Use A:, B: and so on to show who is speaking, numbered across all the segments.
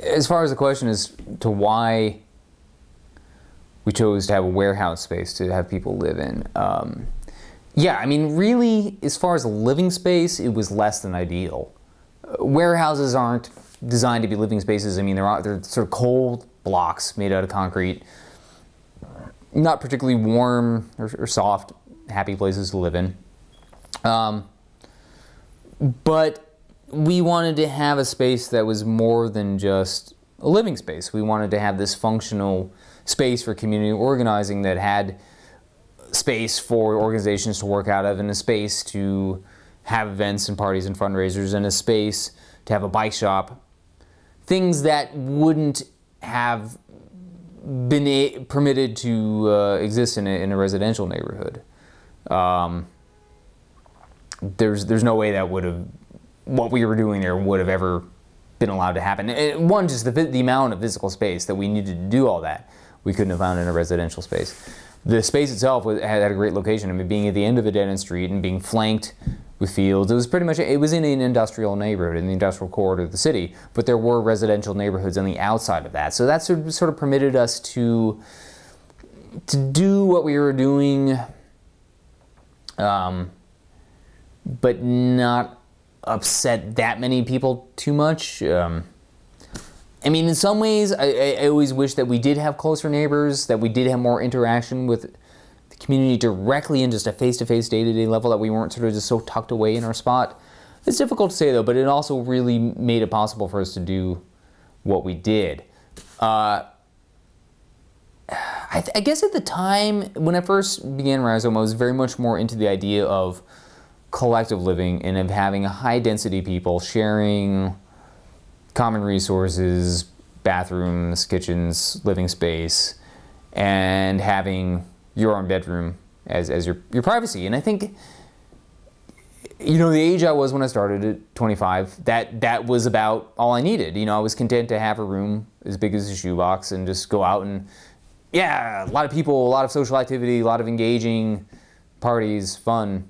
A: as far as the question as to why we chose to have a warehouse space to have people live in, yeah, I mean, really, as far as a living space, it was less than ideal. Warehouses aren't designed to be living spaces. I mean, they're sort of cold blocks made out of concrete, not particularly warm or soft, happy places to live in. But we wanted to have a space that was more than just a living space. We wanted to have this functional space for community organizing that had space for organizations to work out of, and a space to have events and parties and fundraisers, and a space to have a bike shop. Things that wouldn't have been permitted to exist in a residential neighborhood. There's no way that would have, what we were doing there would have ever been allowed to happen. One, just the amount of physical space that we needed to do all that, we couldn't have found in a residential space. The space itself had a great location. I mean, being at the end of a dead-end street and being flanked with fields, it was pretty much, it was in an industrial neighborhood, in the industrial corridor of the city, but there were residential neighborhoods on the outside of that. So that sort of permitted us to do what we were doing, but not upset that many people too much. I mean, in some ways, I always wish that we did have closer neighbors, that we did have more interaction with the community directly in just a face-to-face, day-to-day level, that we weren't sort of just so tucked away in our spot. It's difficult to say, though, but it also really made it possible for us to do what we did. I guess at the time, when I first began Rhizome, I was very much more into the idea of collective living and of having a high density people sharing common resources, bathrooms, kitchens, living space, and having your own bedroom as your privacy. And I think, you know, the age I was when I started at 25, that was about all I needed. You know, I was content to have a room as big as a shoebox and just go out and, yeah, a lot of people, a lot of social activity, a lot of engaging parties, fun.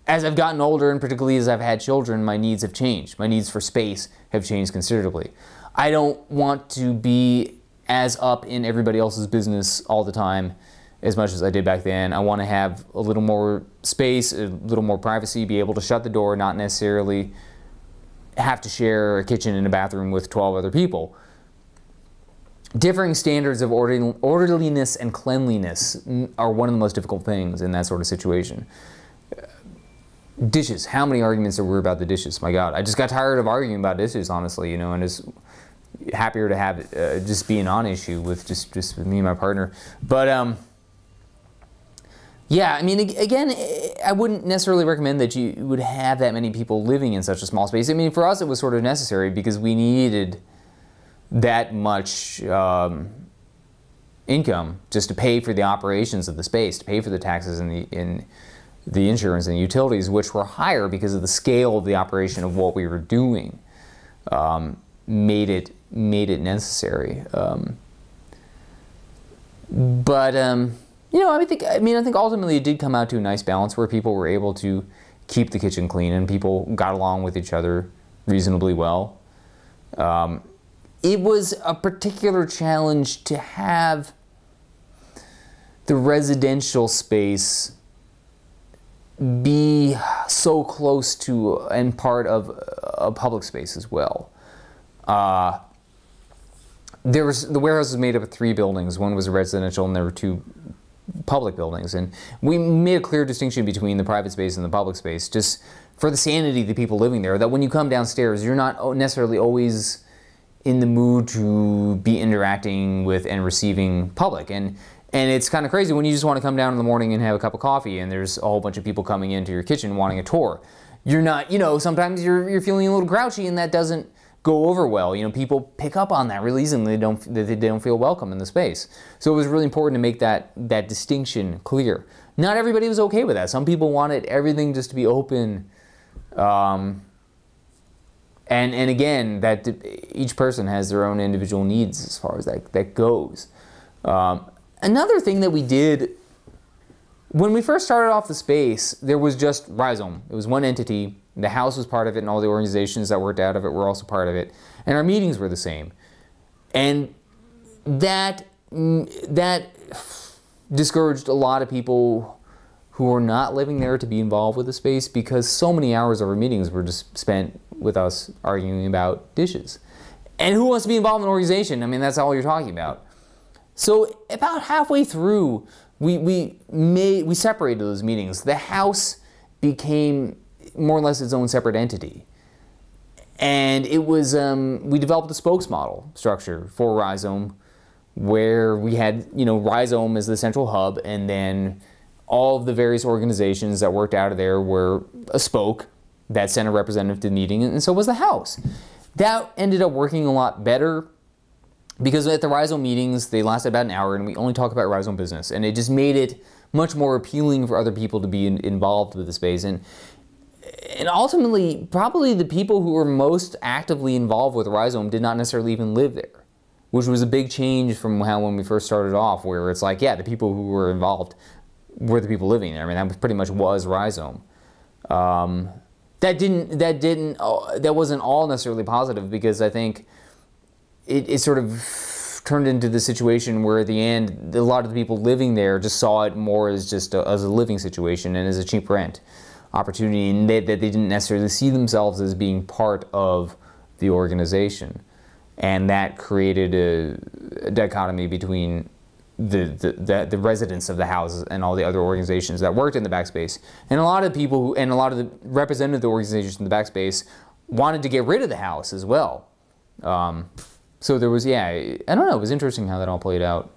A: As I've gotten older, and particularly as I've had children, my needs have changed. My needs for space have changed considerably. I don't want to be as up in everybody else's business all the time as much as I did back then. I want to have a little more space, a little more privacy, be able to shut the door, not necessarily have to share a kitchen and a bathroom with 12 other people. Differing standards of orderliness and cleanliness are one of the most difficult things in that sort of situation. Dishes. How many arguments there were about the dishes? My God, I just got tired of arguing about dishes, honestly, you know, and just happier to have it just be a non-issue with just me and my partner. But yeah, I mean, again, I wouldn't necessarily recommend that you would have that many people living in such a small space. I mean, for us, it was sort of necessary because we needed that much income just to pay for the operations of the space, to pay for the taxes and the insurance and utilities, which were higher because of the scale of the operation of what we were doing, made it necessary. But you know, I think ultimately it did come out to a nice balance where people were able to keep the kitchen clean and people got along with each other reasonably well. It was a particular challenge to have the residential space be so close to and part of a public space as well. The warehouse was made up of 3 buildings. One was a residential and there were 2 public buildings. And we made a clear distinction between the private space and the public space, just for the sanity of the people living there, that when you come downstairs, you're not necessarily always in the mood to be interacting with and receiving public. And it's kind of crazy when you just want to come down in the morning and have a cup of coffee and there's a whole bunch of people coming into your kitchen wanting a tour. You're not, you know, sometimes you're feeling a little grouchy and that doesn't go over well. You know, people pick up on that really easily. They don't feel welcome in the space. So it was really important to make that distinction clear. Not everybody was okay with that. Some people wanted everything just to be open. And again, that each person has their own individual needs as far as that goes. Another thing that we did, when we first started off the space, there was just Rhizome. It was one entity, The house was part of it, and all the organizations that worked out of it were also part of it. And our meetings were the same. And that discouraged a lot of people who were not living there to be involved with the space, because so many hours of our meetings were just spent with us arguing about dishes. And who wants to be involved in an organization? I mean, that's all you're talking about. So about halfway through, we separated those meetings. The house became more or less its own separate entity. And it was, we developed a spokes model structure for Rhizome, where we had, Rhizome as the central hub, and then all of the various organizations that worked out of there were a spoke that sent a representative to the meeting, and so was the house. That ended up working a lot better, because at the Rhizome meetings, they lasted about an hour, and we only talk about Rhizome business, and it just made it much more appealing for other people to be involved with the space. And ultimately, probably the people who were most actively involved with Rhizome did not necessarily even live there, which was a big change from when we first started off, where it's like, yeah, the people who were involved were the people living there. I mean, that pretty much was Rhizome. That wasn't all necessarily positive, because I think it sort of turned into the situation where at the end, a lot of the people living there just saw it more as just as a living situation and as a cheap rent opportunity, and that they didn't necessarily see themselves as being part of the organization. And that created a dichotomy between the residents of the houses and all the other organizations that worked in the backspace. And a lot of people and a lot of the representatives of the organizations in the backspace wanted to get rid of the house as well. So there was, I don't know, it was interesting how that all played out.